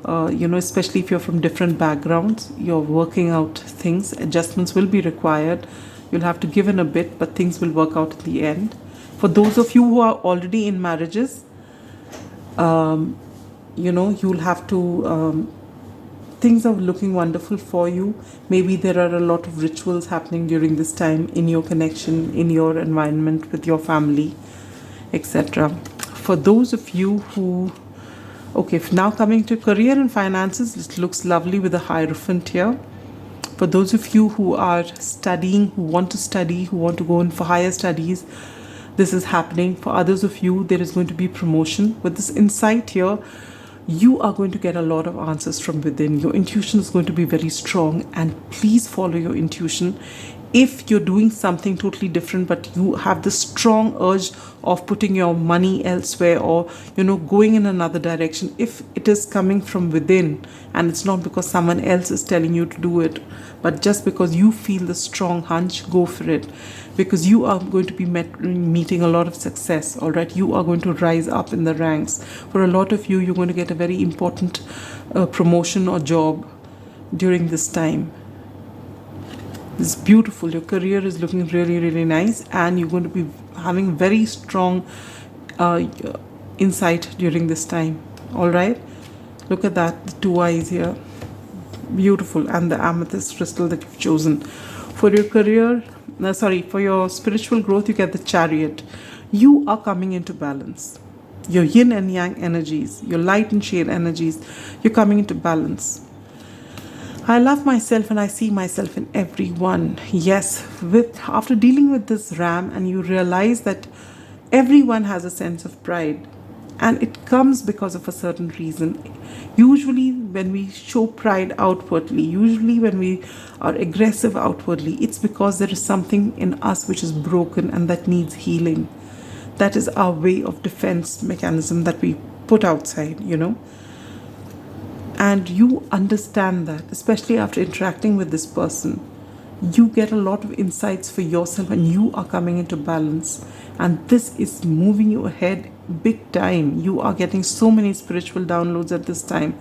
especially if you're from different backgrounds, you're working out things. Adjustments will be required. You'll have to give in a bit, but things will work out at the end. For those of you who are already in marriages, you'll have to, things are looking wonderful for you. Maybe there are a lot of rituals happening during this time in your connection, in your environment, with your family, etc. For those of you who, now coming to career and finances, it looks lovely with a Hierophant here. For those of you who are studying, who want to study, who want to go in for higher studies, this is happening. For others of you, there is going to be promotion. With this insight here, you are going to get a lot of answers from within. Your intuition is going to be very strong, and please follow your intuition. If you're doing something totally different, but you have this strong urge of putting your money elsewhere or, going in another direction, if it is coming from within and it's not because someone else is telling you to do it, but just because you feel the strong hunch, go for it. Because you are going to be meeting a lot of success, all right? You are going to rise up in the ranks. For a lot of you, you're going to get a very important promotion or job during this time. It's beautiful. Your career is looking really, really nice, and you're going to be having very strong insight during this time. All right? Look at that, the two eyes here. Beautiful. And the amethyst crystal that you've chosen. For your career, for your spiritual growth, you get the Chariot. You are coming into balance. Your yin and yang energies, your light and shade energies, you're coming into balance. I love myself and I see myself in everyone. Yes, after dealing with this ram, and you realize that everyone has a sense of pride, and it comes because of a certain reason. Usually when we show pride outwardly, usually when we are aggressive outwardly, it's because there is something in us which is broken and that needs healing. That is our way of defense mechanism that we put outside, And you understand that, especially after interacting with this person. You get a lot of insights for yourself, and you are coming into balance. And this is moving you ahead big time. You are getting so many spiritual downloads at this time.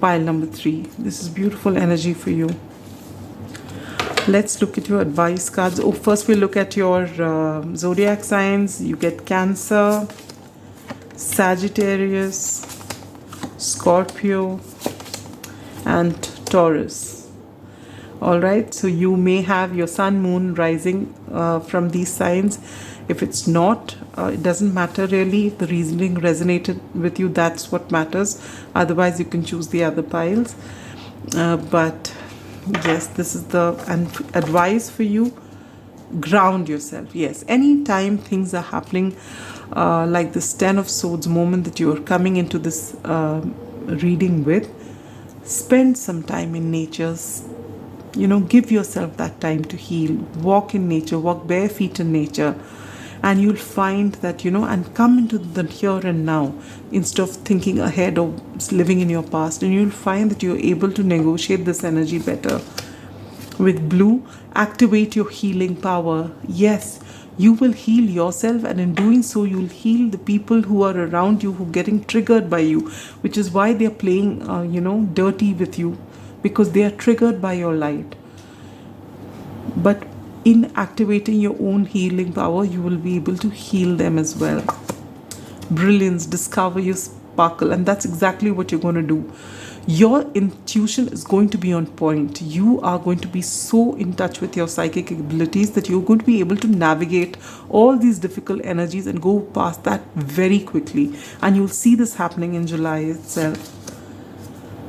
Pile number 3. This is beautiful energy for you. Let's look at your advice cards. First we'll look at your zodiac signs. You get Cancer, Sagittarius, Scorpio, and Taurus. All right, so you may have your sun, moon, rising from these signs. If it's not, it doesn't matter really. If the reasoning resonated with you, that's what matters. Otherwise, you can choose the other piles. But yes, this is the advice for you. Ground yourself. Yes, anytime things are happening like this 10 of Swords moment that you are coming into this reading with, spend some time in nature. Give yourself that time to heal. Walk in nature, walk bare feet in nature, and you'll find that, and come into the here and now instead of thinking ahead or living in your past, and you'll find that you're able to negotiate this energy better. With blue, activate your healing power. Yes, you will heal yourself, and in doing so, you'll heal the people who are around you, who are getting triggered by you, which is why they're playing, dirty with you, because they are triggered by your light. But in activating your own healing power, you will be able to heal them as well. Brilliance, discover your sparkle, and that's exactly what you're going to do. Your intuition is going to be on point. You are going to be so in touch with your psychic abilities that you're going to be able to navigate all these difficult energies and go past that very quickly. And you'll see this happening in July itself.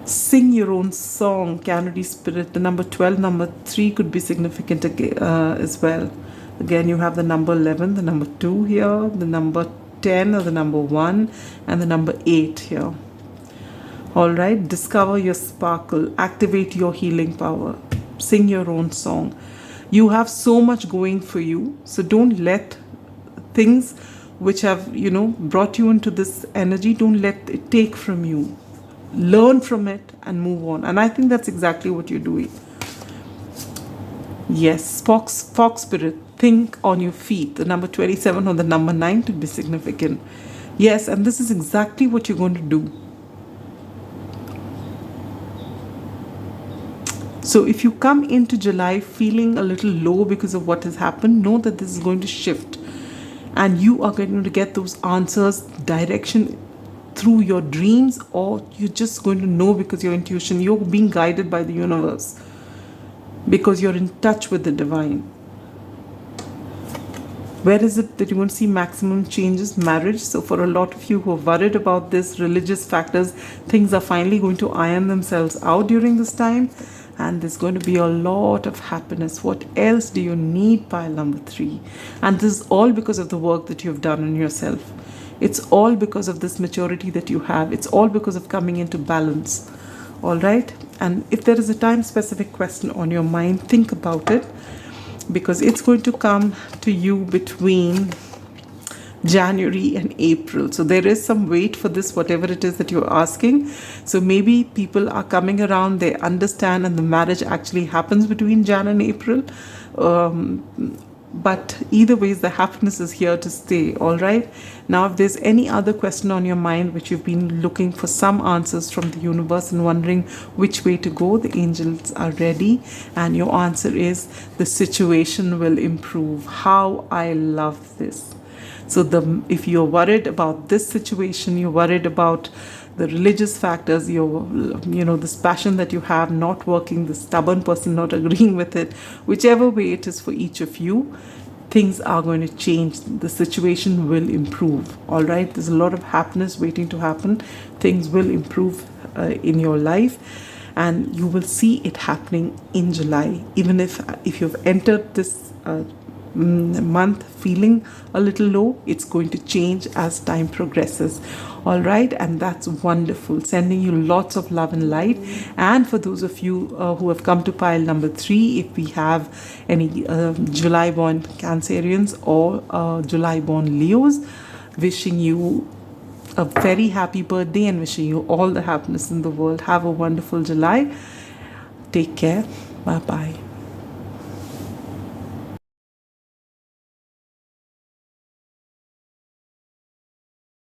Sing your own song, Canary Spirit. The number 12, number 3 could be significant as well. Again, you have the number 11, the number 2 here, the number 10 or the number 1, and the number 8 here. All right, discover your sparkle, activate your healing power, sing your own song. You have so much going for you, so don't let things which have, brought you into this energy, don't let it take from you. Learn from it and move on. And I think that's exactly what you're doing. Yes, fox spirit, think on your feet. The number 27 or the number 9 to be significant. Yes, and this is exactly what you're going to do. So if you come into July feeling a little low because of what has happened, know that this is going to shift. And you are going to get those answers, direction through your dreams, or you're just going to know because your intuition, you're being guided by the universe because you're in touch with the divine. Where is it that you're going to see maximum changes? Marriage. So for a lot of you who are worried about this, religious factors, things are finally going to iron themselves out during this time. And there's going to be a lot of happiness. What else do you need, pile number 3? And this is all because of the work that you've done on yourself. It's all because of this maturity that you have. It's all because of coming into balance. All right? And if there is a time-specific question on your mind, think about it. Because it's going to come to you between January and April. So there is some wait for this, whatever it is that you're asking. So maybe people are coming around, they understand, and the marriage actually happens between Jan and April. But either ways, the happiness is here to stay. All right. Now, if there's any other question on your mind which you've been looking for some answers from the universe and wondering which way to go, the angels are ready. And your answer is the situation will improve. How I love this. So if you're worried about this situation, you're worried about the religious factors, this passion that you have not working, the stubborn person not agreeing with it, whichever way it is for each of you, things are going to change. The situation will improve. All right. There's a lot of happiness waiting to happen. Things will improve in your life. And you will see it happening in July. Even if you've entered this month feeling a little low, it's going to change as time progresses. All right, and that's wonderful. Sending you lots of love and light. And for those of you who have come to pile number 3, if we have any July born Cancerians or July born Leos, wishing you a very happy birthday and wishing you all the happiness in the world. Have a wonderful July. Take care. Bye bye.